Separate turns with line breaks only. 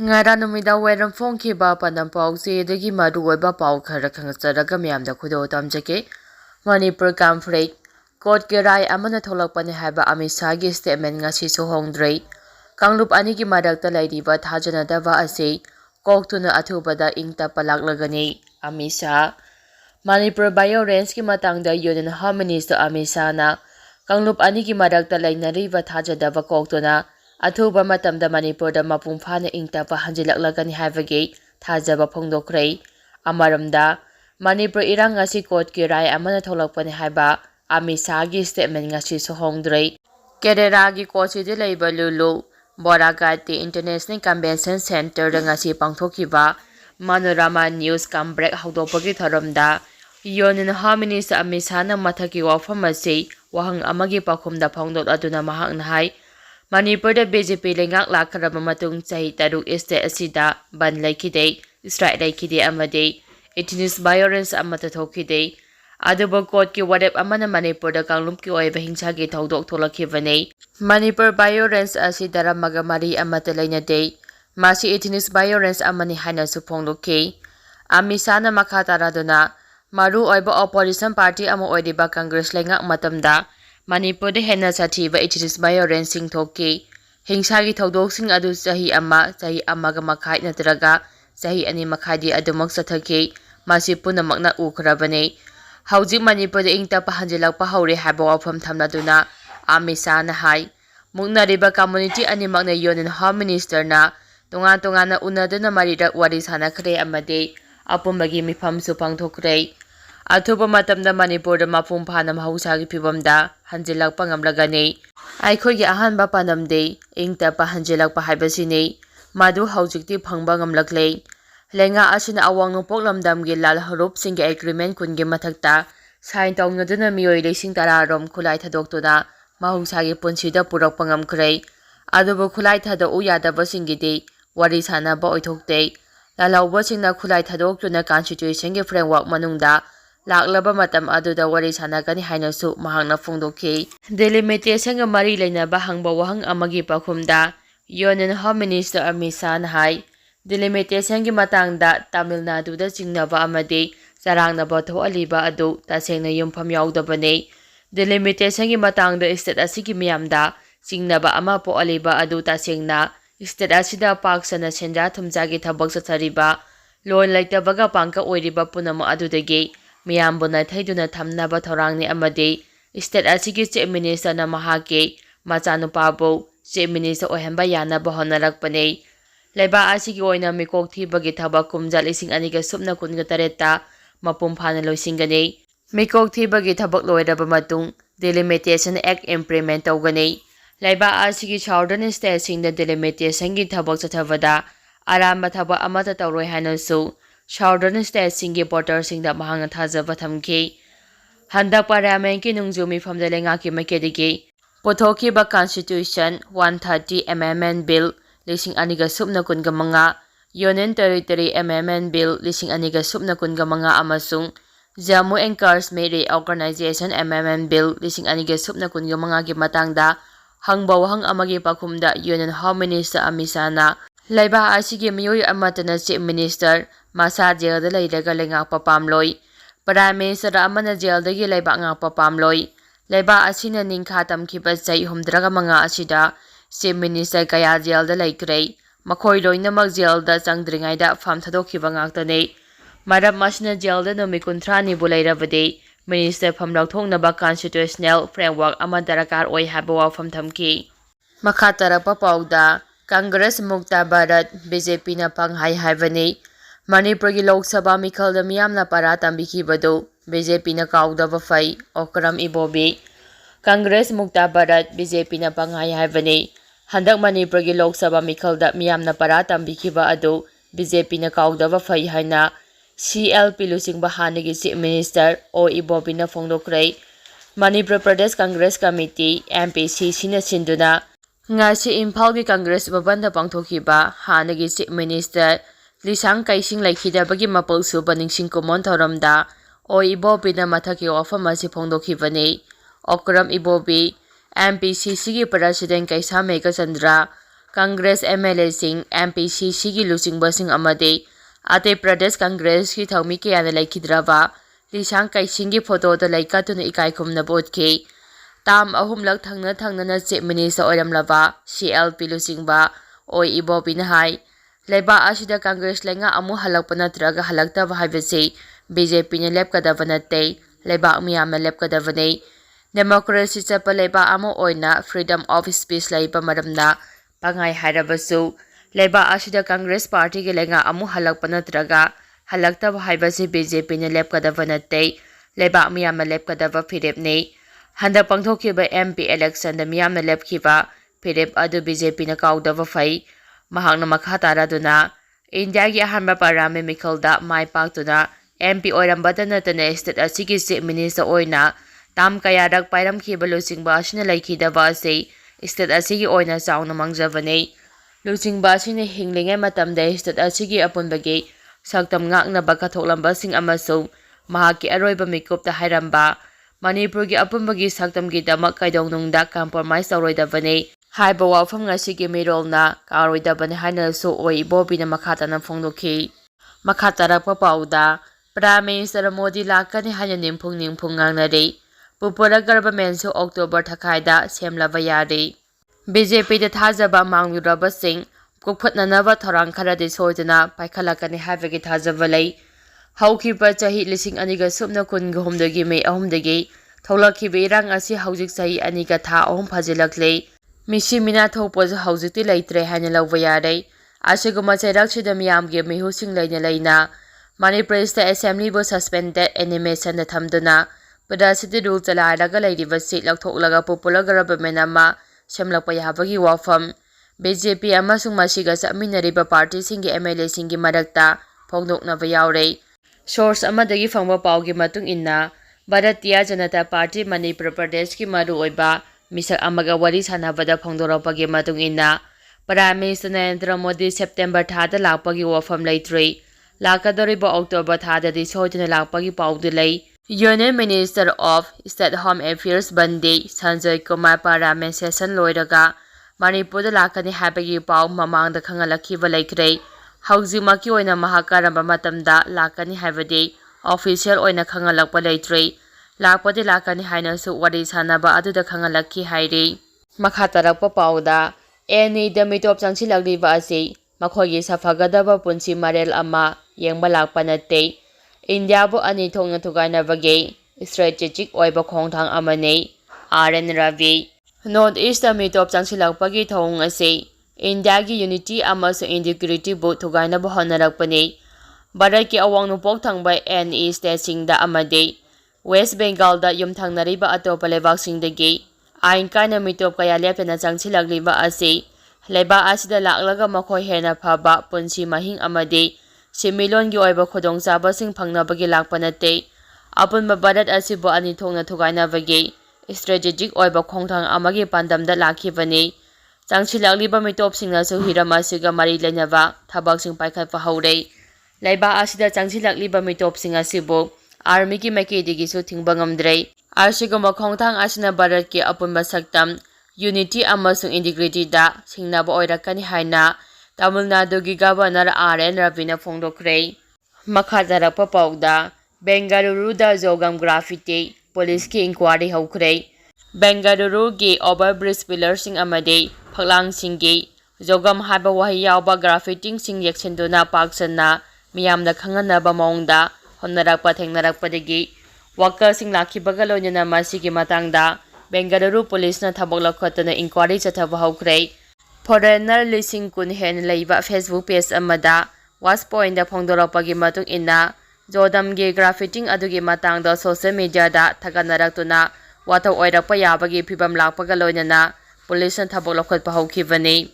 Ngara numida weram phongkhiba pandam pawse dagi maruoiba paw khara khangcharaga myamda khudo tamjake Manipur Conference Court ke rai amana tholakpani haiba Amisa gi statement ngasi so hongdrei Kanglup ani gi madakta laidiba thajanadaba ase koktuna athubada ingta palaklagani Amisa Manipur violence ki matangda Union Home Minister Amisa na Kanglup ani gi madakta lainariba thajadaba koktuna Athuba matamda Manipur da mapung phana ingtapa hanjilaklagani haibagi thajaba phongdokhrei amaramda Manipur irang ngasi court ki rai amana tholakpani haiba Amisa gi statement ngasi sohongdrei Kerala gi Kochi leiba lulu Boragati International Convention Center da ngasi pangthokiba Manorama News comeback hawdopagi tharamda Union Home Minister Amisa na mathaki wafam ase wahang amagi pakhumda phongdot aduna mahakna hai Manipur da BJP lengak lakharaba matung chahi taruk state asida ban laikhide strike laikhide amade ethnic violence amata thokide aduba court ki warep amana Manipur da Kanglup ki oiba hingsa gi thodok tholakhibane Manipur violence asida ramaga mari amata lainade masi ethnic violence amani haina su phongdokhe Amisa na makha taraduna maru oiba opposition party ama oidiba Congress lengak matamda Manipur da hena sathiba ethnic violence sing thoki hingsagi thodok sing adu chahi amaga makhai natraga chahi ani makhadi adumak sathaki masi punamakna ukhrabane hauji Manipur da ingta pahanjilak pahore haba wafam thamnaduna Amisa na hai mugnariba community ani makna Union Home Minister na tonga na unaduna maridak wari sana khre amade apumbagi mifam su pangthokre Athuba matamda Manipur da mapung phana mahusagi phibamda hanjilak pangamlagani aikhogi ahanba panamde ingta pa hanjilak pa haibasini madu haujikti phangba ngamlaklei lenga asina awang nopok lamdam gi lal harup singge agreement kungi mathakta sign tawngaduna miyoi leising tararom khulai thadoktuna mahusagi punsida purak pangamkrei adubu khulai thada uyadaba singide wari sana ba oithokte lalawba singna khulai thadoktuna constitution gi framework manungda laklaba matam aduda wari sanagani hainasu mahangna phongdokhi delimitation ga mari leinaba hangba wahang amagi pakhumda Union Home Minister Amisa na hai delimitation gi matangda Tamil Nadu da chingnaba amade charangnaba thoaliba adu tasengna yumpham yaudabane delimitation gi matangda state asigi miyamda chingnaba ama po aliba adu tasengna state asida paksana senja thumjagi thabak sathariba lon laitabaga pangka oiriba punama adudagi Miyambuna thaiduna thamnaba thorangni amade state asigi chief minister na mahake machanupabu chief minister ohemba yana hotnarakpani leba asigi oina mikok thibagi thaba kumjal ising aniga supna kunga tareta mapum phana loisingani mikok thibagi thabak loiraba matung delimitation act implement tawgani leba asigi southern state singda delimitation gi thabak chathavada aramba thaba amata tawroi hanasu Southern State singi porter singda mahanga thajaba thamki handak parliament ki nungjumi famda lenga ki makedigi pothoki ba constitution 130 amendment bill lising aniga subna kunga manga union territory amendment bill lising aniga subna kunga manga amasung Jammu and Kashmir organization amendment bill lising aniga subna kunga manga ki matangda hangba wahang amagi pakhumda Union Home Minister Amisa na laiba asigi miyoi amatana chief minister Masa jail da lairaga lengakpa pamloi Prime Minister amana jail dagi laiba ngakpa pamloi laiba asina ningkha tamkhiba chai humdraga manga asida chief minister kaya jail da laikrei makhoi loinamak jail da changdringai da pham thadokhiba ngaktane maram masina jail da nomi kuntrani bulairabade minister pham laukthongnaba constitutional framework ama darakar oi haba wafam thamki makha tarapa pauda Congress Mukta Bharat BJP na panghai haibani Manipur gi Lok Sabha mikhal da miyamna para tambikibado BJP na kaudaba fai okram ibobi Congress Mukta Bharat BJP na panghai haibani handak Manipur gi Lok Sabha mikhal da miyamna para tambikiba ado BJP na kaudaba fai haina CLP lusing bahani gi chief minister o ibobi na phongdokrei Manipur Pradesh Congress Committee MPC sina sinduna ngasi Imphal gi Congress babanda pangthokiba hanagi chief minister Lisang kaising laikhidabagi mapalsu baningsing kumon thoramda o ibobi na mathaki wafam asi phongdokhibani okram ibobi MPCC gi president Kaisa Mega Chandra Congress MLA-sing, MPCC-gi luchingba-sing amadi Ate Pradesh Congress-gi thawmi kayana laikhidraba Lisang Kaising-gi photo-da laikatuna ikaikhumna botki Tam ahumlak thangna Chief Minister oiramlaba CLP luchingba Oi Ibobina hai Leibak asida Congress lenga amu halakpa natraga halaktaba haibasi BJP na lepkadaba natte Leibak miyamna lepkadabani Democracy chapa Leibak amu oina freedom of speech laiba maramna pangai hairabasu Leibak asida Congress Party ge lenga amu halakpa natraga halaktaba haibasi BJP na lepkadaba natte Leibak miyamna lepkadaba phirepni Handa pangthokhiba MP election da miyamna lepkhiba phirep adu BJP na kaudaba fai Mahakna makha taraduna India gi ahanba parame mikhalda mai paktuna MP oirambada natana state asigi Chief Minister oina tam kayadak pairam khiba luchingba asina laikhidaba ase state asigi oina chauna mangjabane luchingba asina hinglingai matamda state asigi apunbagi saktam ngaknaba kathoklamba sing amasu mahaki aroiba mikupta hairamba Manipur gi apunbagi saktamgi damak kaidongnungda compromise tawroidabane Haiba wafam ngasigi mirolna karoidabane hainasu oi Ibobina makhatana phongdokhi makhatarappa pauda Prime Minister Modi lakani haina nimphung ngangnari Pupura government su October thakaida semlaba yari BJP da thajaba mangluraba sing kokphatnanaba thorang kharadi soidana paikhalakani haibagi thajaba lei houkhre chahi lising aniga subna kun gahumdagi me ahumdagi tholakhiba irang asi haujik chahi aniga tha ahum phajilakle Misi mina thokpoju haujikti leitre haina lawba yare asiguma chairakchida miyamgi mihusing leina Manipur State Assembly bu suspended animation da thamduna Padasiti rule chalairaga leiriba seat lakthoklaga popular government ama semlakpa yabagi wafam BJP amasung masiga chaminariba party singi MLA singi marakta phongdoknaba yaure source amadagi phangba pawgi matung inna Bharatiya Janata Party Manipur Pradesh ki maru oiba misak amaga wari sanabada phongdorapagi matung inna Prime Minister Narendra Modi September thada lakpagi wafam leitre lakadoriba October thada di soidana lakpagi pawdu lei Union Minister of State Home Affairs Bande Sanjay Kumar Parliament session loiraga Manipur da lakani habagi paw mamang da khangalakhiba laikre haujimaki oina mahakaramba matamda lakani habadi official oina khangalakpa leitre lakpadi lakani haina su wari sanaba adu da khangalakhi hairi makhatarappa pawda any da mitop changchi lagliba ase makhogi safagadaba punchi marel ama yengba lakpa natte India bu ani thongna thugainabagi strategic oiba khongthang amane RN Ravi North East mitop changsilakpagi thong ase India gi unity amasu integrity bu thugainaba hotnarakpani Bharat ki awang nupok thangba NE state singda amade West Bengal da yumthangnariba atopa lebak singdagi ain kana mitop kaya lepna changsilagliba ase leba asida laklaga makhoi hena phaba punchi mahing amade Similon gi oiba khodong chaba sing phangnabagi lakpa natte apunba Bharat asibu ani thongna thugainabagi strategic oiba khongthang amagi pandamda lakhibani changchilagliba mitop singna su hirama siga mari lenaba thabak sing paikhatpa haure laiba asida changchilagliba mitop singa sibu army ki makedi su thingba ngamdrei arsiga khongthang asina Bharat ki apunba saktam unity amasung integrity da singnaba oirakani haina Tamil Nadu gi Governor RN Ravina phongdokre makhatarappa pawda Bengaluru da Zogam graffiti police ki inquiry houkhre Bengaluru gi overbridge pillar sing amade phaklang singi Zogam haba wahi yawba graffiti sing yaksenduna paksanna miyamda khanganaba maungda hotnarakpa thengnarakpadagi worker sing lakhibaga loinana masigi matangda Bengaluru police na thabak lakhatana inquiry chathaba houkhre Foreigner lising kun hen leiba Facebook page amada was point da phongdorapagi matung inna Jodam ge graffiti adugi matangda social media da thaganaratuna wato oirakpa yabagi phibam lakpaga loinana police na thabak lakhatpa haukhibani